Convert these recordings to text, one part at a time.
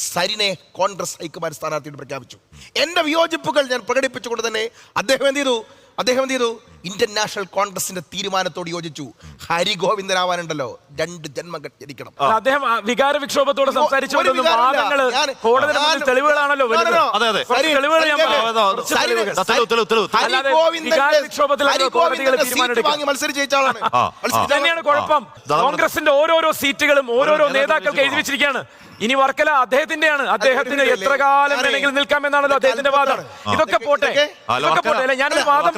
സരിനെ Congress high command സ്ഥാനാർത്ഥിയോട് പ്രഖ്യാപിച്ചു. എന്റെ വിയോജിപ്പുകൾ ഞാൻ പ്രകടിപ്പിച്ചുകൊണ്ട് തന്നെ അദ്ദേഹം എന്ത് ചെയ്തു ഇന്ത്യൻ നാഷണൽ കോൺഗ്രസിന്റെ തീരുമാനത്തോട് യോജിച്ചു. ഹരിഗോവിന്ദനാവാനുണ്ടല്ലോ 2 ജന്മം ജനിക്കണം. അദ്ദേഹം വികാര വിക്ഷോഭത്തോടെ സംസാരിച്ചുകൊണ്ടൊന്നും തെളിവുകളാണല്ലോ മത്സരിച്ച ആളാണ്. തന്നെയാണ് കുഴപ്പം. കോൺഗ്രസിന്റെ ഓരോരോ സീറ്റുകളും ഓരോരോ നേതാക്കൾക്ക് എഴുതി വെച്ചിരിക്കുകയാണ്. ഇനി വർക്കല അദ്ദേഹത്തിന്റെയാണ്. അദ്ദേഹത്തിന് എത്ര കാലം വേണമെങ്കിലും നിൽക്കാമെന്നാണല്ലോ അദ്ദേഹത്തിന്റെ വാദം. ഇതൊക്കെ പോട്ടെ അല്ലെ, ഞാനൊരു വാദം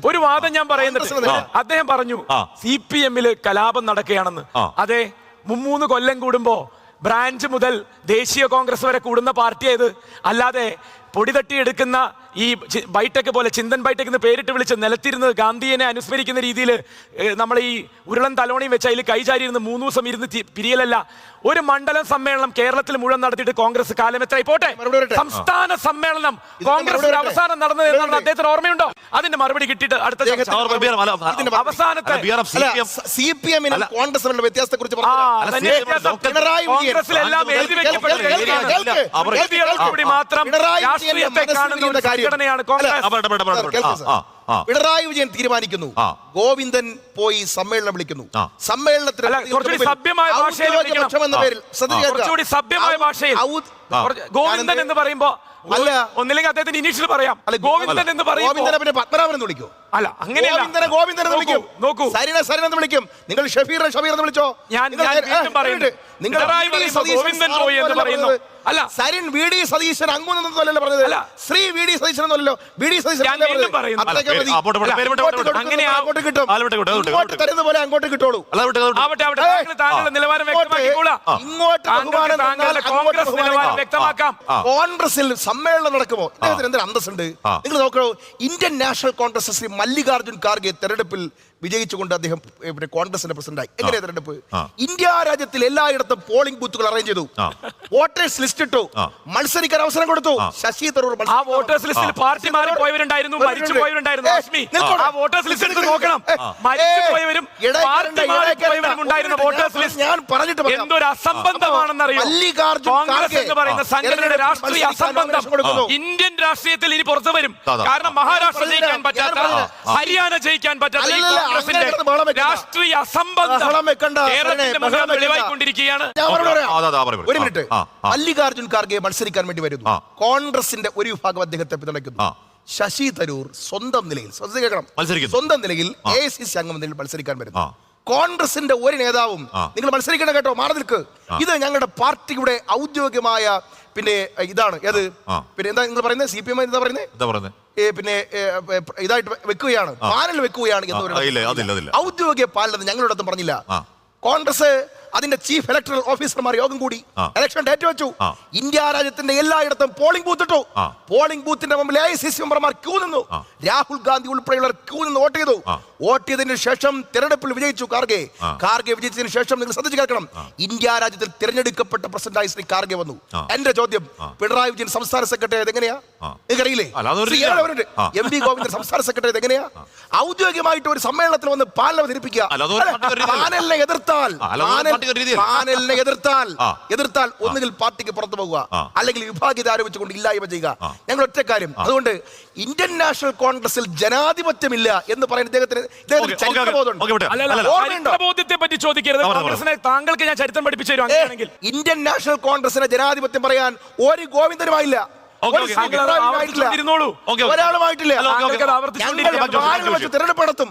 ഒരു വാദം ഞാൻ പറയുന്നുണ്ട്. അദ്ദേഹം പറഞ്ഞു CPM കലാപം നടക്കുകയാണെന്ന്. അതെ, 3 കൊല്ലം കൂടുമ്പോ ബ്രാഞ്ച് മുതൽ ദേശീയ കോൺഗ്രസ് വരെ കൂടുന്ന പാർട്ടിയായത്. അല്ലാതെ പൊടി തട്ടിയെടുക്കുന്ന ഈ ബൈടെക് പോലെ ചിന്തൻ ബൈടെക് എന്ന് പേരിട്ട് വിളിച്ച് നിലത്തിരുന്ന് ഗാന്ധിയെ അനുസ്മരിക്കുന്ന രീതിയിൽ നമ്മൾ ഈ ഉരുളൻ തലോണിയും വെച്ച് അതിൽ കൈചാരിയിരുന്ന് 3 ദിവസം ഇരുന്ന് പിരിയലല്ല. ഒരു മണ്ഡലം സമ്മേളനം കേരളത്തിൽ മുഴുവൻ നടത്തിയിട്ട് കോൺഗ്രസ് കാലം എത്രയായി? പോട്ടെ, സംസ്ഥാന സമ്മേളനം കോൺഗ്രസ് അവസാനം നടന്നത് എന്നാണ് അദ്ദേഹത്തിന് ഓർമ്മയുണ്ടോ? അതിന്റെ മറുപടി കിട്ടിയിട്ട് അടുത്ത അവസാനത്തെ കോൺഗ്രസിലെല്ലാം എഴുതി വെക്കപ്പെട്ടു മാത്രം രാഷ്ട്രീയത്തെ കാണുന്ന ഒരു സംഘടനയാണ് കോൺഗ്രസ്. പിണറായി വിജയൻ തീരുമാനിക്കുന്നു, ഗോവിന്ദൻ പോയി സമ്മേളനം വിളിക്കുന്നു. സമ്മേളനത്തിൽ സഭ്യമായ ഭാഷയിൽ ഗോവിന്ദൻ എന്ന് പറയുമ്പോ അല്ല, ഒന്നില്ലെങ്കിൽ അദ്ദേഹത്തിന് ഇനീഷ്യൽ പറയാം. ഗോവിന്ദൻ എന്ന് പറയും, പിന്നെ പത്മനാഭൻ എന്ന് വിളിക്കൂ. അല്ല, അങ്ങനെയല്ല, ഗോവിന്ദൻ എന്ന് വിളിക്കും. നോക്കൂ, സരിനെ എന്ന് വിളിക്കും. നിങ്ങൾ ഷഫീർ എന്ന് വിളിച്ചോ. ഞാൻ പറയുന്നത് ഗോവിന്ദൻ പോയി എന്ന് പറയുന്നു. അല്ല, സരിൻ VD സതീശൻ അങ്ങോട്ടൊന്നല്ലോ പറഞ്ഞത്. ശ്രീ VD സതീശൻ എന്നല്ലോ. VD സതീശൻ അങ്ങോട്ട് കിട്ടും, തരുന്ന പോലെ അങ്ങോട്ട് കിട്ടുള്ളൂ. കോൺഗ്രസിൽ സമ്മേളനം നടക്കുമോ ഇദ്ദേഹത്തിന് എന്തൊരു അന്തസ്സുണ്ട്. നിങ്ങൾ നോക്കണോ, ഇന്ത്യൻ നാഷണൽ കോൺഗ്രസ് ശ്രീ മല്ലികാർജുൻ ഖാർഗെ തെരഞ്ഞെടുപ്പിൽ വിജയിച്ചുകൊണ്ട് അദ്ദേഹം കോൺഗ്രസിന്റെ പ്രസിഡന്റായി. എങ്ങനെയാ തെരഞ്ഞെടുപ്പ്? ഇന്ത്യ രാജ്യത്തിൽ എല്ലായിടത്തും പോളിംഗ് ബൂത്തുകൾ അറേഞ്ച് ചെയ്തു, വോട്ടേഴ്സ് ലിസ്റ്റ് ഇട്ടു, മത്സരിക്കാൻ അവസരം കൊടുത്തു. ശശി തരൂർ വോട്ടേഴ്സ് ലിസ്റ്റിൽ പാർട്ടി മാറി പോയവരുണ്ടായിരുന്നു, മരിച്ചു പോയവരുണ്ടായിരുന്നു. ആ വോട്ടേഴ്സ് ലിസ്റ്റ് എടുത്ത് നോക്കണം. മരിച്ചു പോയവരും വോട്ടേഴ്സ് ലിസ്റ്റ് ഞാൻ പറഞ്ഞിട്ട് എന്തൊരു അസംബന്ധമാണെന്നറിയോ? കോൺഗ്രസ് എന്ന് പറയുന്ന സംഘടനയുടെ രാഷ്ട്രീയ അസംബന്ധം ഇന്ത്യൻ രാഷ്ട്രീയത്തിൽ ഇനി പുറത്തു വരും. കാരണം മഹാരാഷ്ട്ര ജയിക്കാൻ പറ്റാത്ത, ഹരിയാന ജയിക്കാൻ പറ്റാത്ത രാഷ്ട്രീയ അസംബന്ധം കേരളത്തിന്റെ മുന്നിൽ വെളിവായിക്കൊണ്ടിരിക്കുകയാണ്. ഒരു മിനിറ്റ്, മല്ലികാർജുൻ ഖാർഗെ മത്സരിക്കാൻ വേണ്ടി വരുന്നു. കോൺഗ്രസിന്റെ ഒരു വിഭാഗം അദ്ദേഹത്തെ പിന്തുണയ്ക്കുന്നു. ശശി തരൂർ സ്വന്തം നിലയിൽ AICC അംഗം നിലയിൽ മത്സരിക്കാൻ വരുന്നു. കോൺഗ്രസിന്റെ ഒരു നേതാവും നിങ്ങൾ മത്സരിക്കണം കേട്ടോ, മാറി നിൽക്ക്, ഇത് ഞങ്ങളുടെ പാർട്ടിയുടെ ഔദ്യോഗികമായ പിന്നെ ഇതാണ് ഏത് പിന്നെ എന്താ നിങ്ങൾ പറയുന്നത്, CPM എന്താ പറയുന്നത്, പിന്നെ ഇതായിട്ട് വെക്കുകയാണ്, പാനൽ വെക്കുകയാണ് എന്ന് ഔദ്യോഗിക പാനൽ ഞങ്ങളുടെ അടുത്തും പറഞ്ഞില്ല. കോൺഗ്രസ് അതിന്റെ ചീഫ് ഇലക്ടറൽ ഓഫീസർമാർ യോഗം കൂടി ഇലക്ഷൻ ഡേറ്റ് വെച്ചു. ഇന്ത്യ രാജ്യത്തിന്റെ എല്ലായിടത്തും പോളിംഗ് ബൂത്ത് ഇട്ടു. പോളിംഗ് ബൂത്തിന്റെ മുമ്പിൽ AICC മെമ്പർമാർ ക്യൂ നിന്നു. രാഹുൽ ഗാന്ധി ഉൾപ്പെടെയുള്ളവർ ക്യൂ നിന്ന് വോട്ട് ചെയ്തു. വോട്ട് ചെയ്തതിനു ശേഷം തെരഞ്ഞെടുപ്പിൽ വിജയിച്ചു ഖാർഗെ വിജയിച്ചതിന് ശേഷം നിങ്ങൾ ശ്രദ്ധിച്ചു കേൾക്കണം, ഇന്ത്യ രാജ്യത്തിൽ തിരഞ്ഞെടുക്കപ്പെട്ട പ്രസിഡന്റായി ശ്രീ ഖാർഗെ വന്നു. എന്റെ ചോദ്യം, പിണറായി വിജയൻ സംസ്ഥാന സെക്രട്ടറി എങ്ങനെയാ നിങ്ങൾക്കറിയില്ലേ? MV ഗോവിന്ദൻ സംസ്ഥാന സെക്രട്ടറി എങ്ങനെയാ? ഔദ്യോഗികമായിട്ട് ഒരു സമ്മേളനത്തിൽ വന്ന് പാനൽ അവതരിപ്പിക്കുക. പാനലിനെ എതിർത്താൽ ഒന്നുകിൽ പാർട്ടിക്ക് പുറത്തു പോകുക, അല്ലെങ്കിൽ വിഭാഗീയത ആരോപിച്ചുകൊണ്ട് ഇല്ലായ്മ ചെയ്യുക. ഞങ്ങൾ ഒറ്റ കാര്യം, അതുകൊണ്ട് ഇന്ത്യൻ നാഷണൽ കോൺഗ്രസിൽ ജനാധിപത്യമില്ല എന്ന് പറയുന്ന ചരിത്രബോധത്തെ പറ്റി ചോദിക്കരുത്. താങ്കൾക്ക് ഞാൻ ചരിത്രം പഠിപ്പിച്ചു തരും. അങ്ങനെയാണെങ്കിൽ ഇന്ത്യൻ നാഷണൽ കോൺഗ്രസിനെ ജനാധിപത്യം പറയാൻ ഒരു ഗോവിന്ദനുമായില്ല, ഒരാളുമായിട്ടില്ല. തിരഞ്ഞെടുപ്പ് നടത്തും.